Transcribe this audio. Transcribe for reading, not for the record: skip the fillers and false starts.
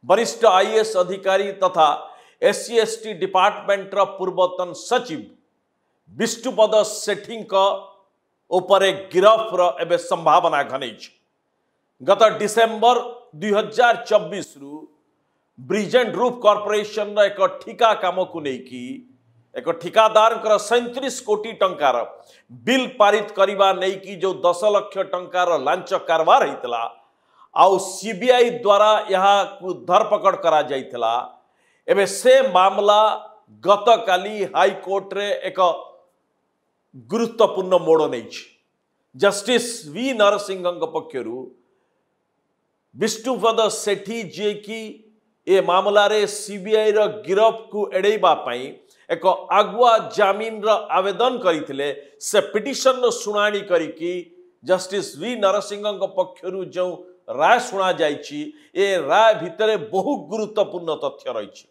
वरिष्ठ आईएएस अधिकारी तथा एससी एसटी डिपार्टमेंट पूर्वतन सचिव विष्णुपद सेठी उपरे गिरफ्तर एवं संभावना घनई। गत डिसेम्बर 2024 रु ब्रिज एंड रूफ कॉर्पोरेशन एक ठिका काम को लेकिन एक ठिकादार 37 कोटी टंकार बिल पारित करवा नहीं कि जो 10 लाख टंकार लांच कारबार होता आउ सीबीआई द्वारा यहाँ धरपकड़ करा जाइथिला। एबे से मामला गत काली हाईकोर्ट रे एक गुरुत्वपूर्ण मोड़ नहीं। जस्टिस वी नरसिंह पक्षरु विष्णुपद सेठी जे कि ए मामला रे सीबीआई रो गिरफ को एड़ेबा पई एक आगुआ जामीन रो आवेदन करिथिले। से पिटिशन रो सुनानी करिकी जस्टिस वी नरसिंह पक्षरु जो राय शुणा जाइछि ए राय भितरे बहु गुरुत्वपूर्ण तथ्य रही।